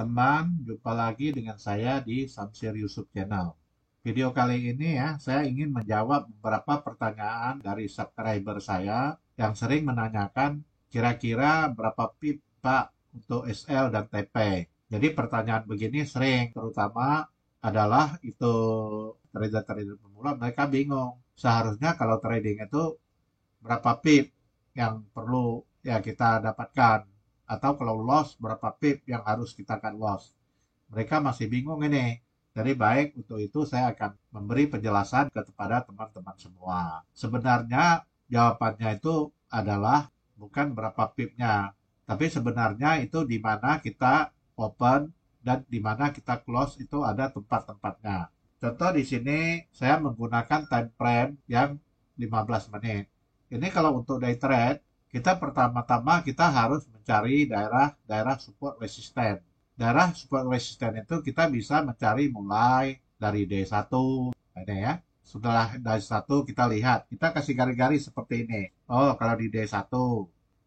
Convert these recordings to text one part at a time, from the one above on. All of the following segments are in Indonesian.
teman-teman, jumpa lagi dengan saya di Samsir Yusuf Channel. Video kali ini ya, saya ingin menjawab beberapa pertanyaan dari subscriber saya yang sering menanyakan kira-kira berapa pip Pak untuk SL dan TP. Jadi pertanyaan begini sering, terutama adalah itu trader-trader pemula, mereka bingung. Seharusnya kalau trading itu berapa pip yang perlu ya kita dapatkan, atau kalau loss berapa pip yang harus kita akan loss. Mereka masih bingung ini. Jadi baik untuk itu saya akan memberi penjelasan kepada teman-teman semua. Sebenarnya jawabannya itu adalah bukan berapa pipnya, tapi sebenarnya itu di mana kita open dan di mana kita close itu ada tempat-tempatnya. Contoh di sini saya menggunakan time frame yang 15 menit. Ini kalau untuk day trade, kita pertama-tama kita harus mencari daerah support resisten. Daerah support resisten itu kita bisa mencari mulai dari D1. Ini ya. Setelah D1 kita lihat, kita kasih garis-garis seperti ini. Oh, kalau di D1,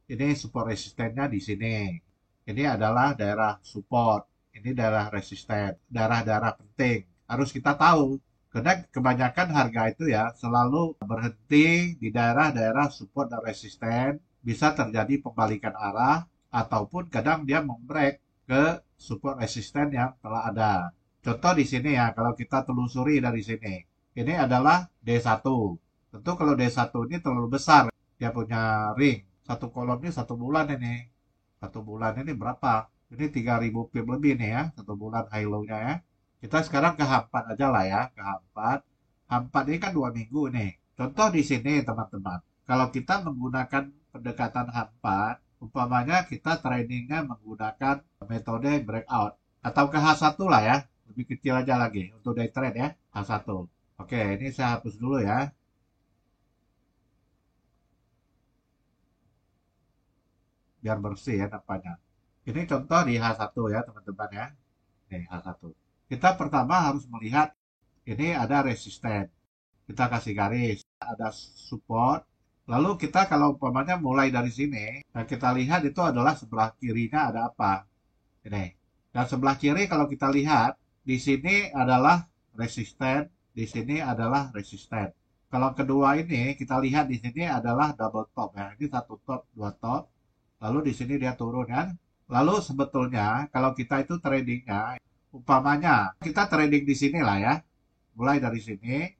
ini support resistennya di sini. Ini adalah daerah support. Ini daerah resisten. Daerah-daerah penting. Harus kita tahu. Karena kebanyakan harga itu ya selalu berhenti di daerah-daerah support dan resisten. Bisa terjadi pembalikan arah ataupun kadang dia membreak ke support resisten yang telah ada. Contoh di sini ya, kalau kita telusuri dari sini. Ini adalah D1. Tentu kalau D1 ini terlalu besar, dia punya ring. Satu kolom ini 1 bulan ini. 1 bulan ini berapa? Ini 3000 pip lebih nih ya, 1 bulan high low-nya ya. Kita sekarang ke H4 aja lah ya, ke H4. H4 ini kan 2 minggu nih. Contoh di sini teman-teman. Kalau kita menggunakan pendekatan H4, umpamanya kita tradingnya menggunakan metode breakout. Atau ke H1 lah ya, lebih kecil aja lagi untuk day trade ya, H1. Oke, ini saya hapus dulu ya. Biar bersih ya nampaknya. Ini contoh di H1 ya teman-teman ya. Nih H1. Kita pertama harus melihat ini ada resisten. Kita kasih garis, ada support. Lalu kita kalau umpamanya mulai dari sini, dan kita lihat itu adalah sebelah kirinya ada apa. Ini. Dan sebelah kiri kalau kita lihat, di sini adalah resisten, di sini adalah resisten. Kalau kedua ini kita lihat di sini adalah double top ya. Ini satu top, dua top. Lalu di sini dia turun kan. Lalu sebetulnya kalau kita itu tradingnya, umpamanya kita trading di sini lah ya. Mulai dari sini,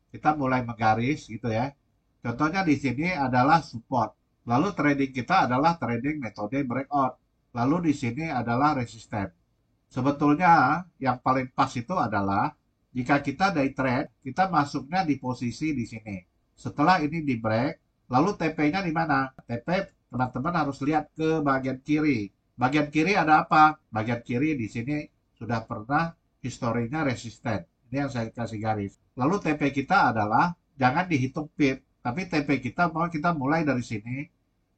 kita mulai menggaris gitu ya. Contohnya di sini adalah support. Lalu trading kita adalah trading metode breakout. Lalu di sini adalah resisten. Sebetulnya yang paling pas itu adalah jika kita day trade, kita masuknya di posisi di sini. Setelah ini di break, lalu TP-nya di mana? TP teman-teman harus lihat ke bagian kiri. Bagian kiri ada apa? Bagian kiri di sini sudah pernah historinya resisten. Ini yang saya kasih garis. Lalu TP kita adalah jangan dihitung pip, tapi TP kita mau kita mulai dari sini.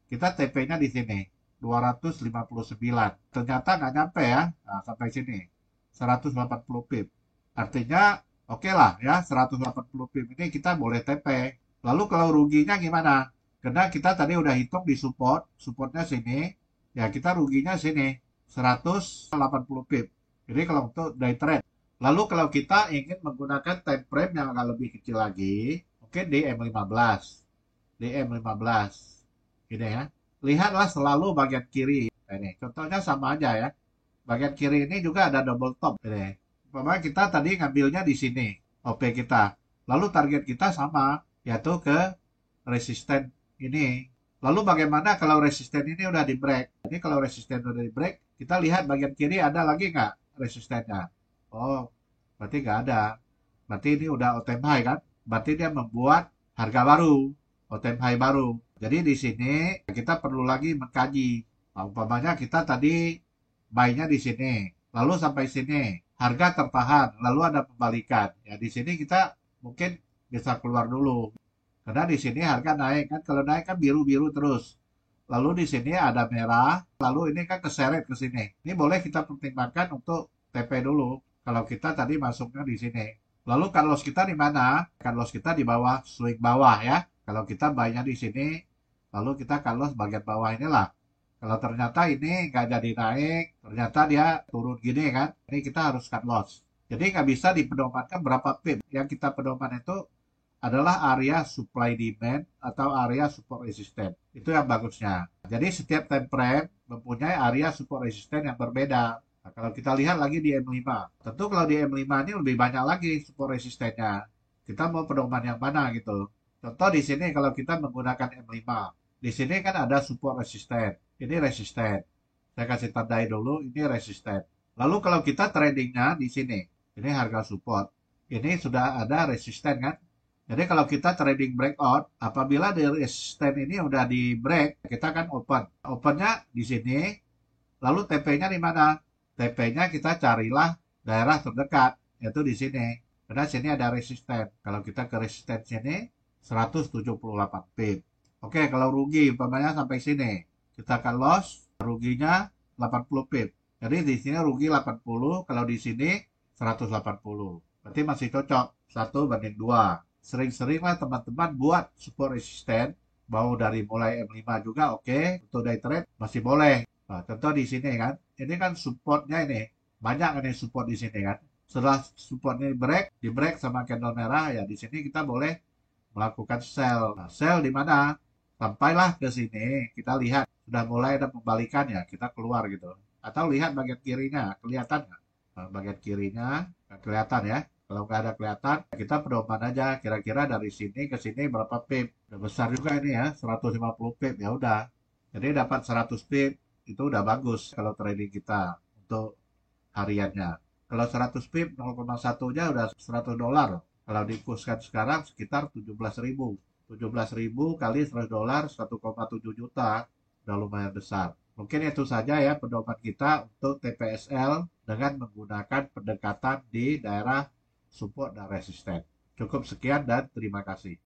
Kita TP-nya di sini 259. Ternyata nggak nyampe ya. Nah, sampai sini 180 pip. Artinya oke lah ya 180 pip ini kita boleh TP. Lalu kalau ruginya gimana? Karena kita tadi udah hitung di support, supportnya sini, ya kita ruginya sini 180 pip. Jadi kalau untuk day trade. Lalu kalau kita ingin menggunakan time frame yang agak lebih kecil lagi, mungkin di M15. Di M15. Gini ya. Lihatlah selalu bagian kiri. Nah, ini contohnya sama aja ya. Bagian kiri ini juga ada double top. Ini. Umpamanya kita tadi ngambilnya di sini. OP kita. Lalu target kita sama. Yaitu ke resisten ini. Lalu bagaimana kalau resisten ini udah di break? Ini kalau resisten udah di break, kita lihat bagian kiri ada lagi nggak resistennya? Oh, berarti nggak ada. Berarti ini udah all time high kan? Berarti dia membuat harga baru, all time high baru. Jadi di sini kita perlu lagi mengkaji. Nah, umpamanya kita tadi buy-nya di sini, lalu sampai sini harga tertahan, lalu ada pembalikan. Ya di sini kita mungkin bisa keluar dulu. Karena di sini harga naik kan, kalau naik kan biru-biru terus. Lalu di sini ada merah, lalu ini kan keseret ke sini. Ini boleh kita pertimbangkan untuk TP dulu. Kalau kita tadi masuknya di sini. Lalu cut loss kita di mana? Cut loss kita di bawah, swing bawah ya. Kalau kita buy-nya di sini, lalu kita cut loss bagian bawah inilah. Kalau ternyata ini nggak jadi naik, ternyata dia turun gini kan, ini kita harus cut loss. Jadi nggak bisa dipedomankan berapa pip. Yang kita pedoman itu adalah area supply demand atau area support resistance. Itu yang bagusnya. Jadi setiap time frame mempunyai area support resistance yang berbeda. Nah, kalau kita lihat lagi di M5, tentu kalau di M5 ini lebih banyak lagi support resistennya. Kita mau pedoman yang mana gitu. Contoh di sini kalau kita menggunakan M5, di sini kan ada support resisten. Ini resisten. Saya kasih tandai dulu, ini resisten. Lalu kalau kita tradingnya di sini, ini harga support. Ini sudah ada resisten kan? Jadi kalau kita trading breakout, apabila di resisten ini udah di break, kita kan open. Opennya di sini, lalu TP-nya di mana? TP-nya kita carilah daerah terdekat, yaitu di sini. Karena sini ada resisten. Kalau kita ke resisten sini, 178 pip. Oke, kalau rugi, umpamanya sampai sini. Kita akan loss, ruginya 80 pip. Jadi di sini rugi 80, kalau di sini 180. Berarti masih cocok, 1 banding 2. Sering-seringlah teman-teman buat support resisten. Mau dari mulai M5 juga oke. Untuk day trade masih boleh. Nah, contoh di sini kan, ini kan supportnya ini. Banyak kan yang support di sini kan. Setelah supportnya break, di break sama candle merah, ya di sini kita boleh melakukan sell. Nah, sell di mana? Sampailah ke sini, kita lihat sudah mulai ada pembalikan ya, kita keluar gitu. Atau lihat bagian kirinya, kelihatan nggak? Nah, bagian kirinya nggak kelihatan ya. Kalau nggak ada kelihatan, kita pedoman aja. Kira-kira dari sini ke sini berapa pip? Udah besar juga ini ya, 150 pip ya udah. Jadi dapat 100 pip itu udah bagus kalau trading kita untuk hariannya. Kalau 100 pip 0,1-nya udah $100. Kalau dikurskan sekarang sekitar 17.000. 17.000 kali $100, 1,7 juta. Udah lumayan besar. Mungkin itu saja ya pedoman kita untuk TPSL dengan menggunakan pendekatan di daerah support dan resisten. Cukup sekian dan terima kasih.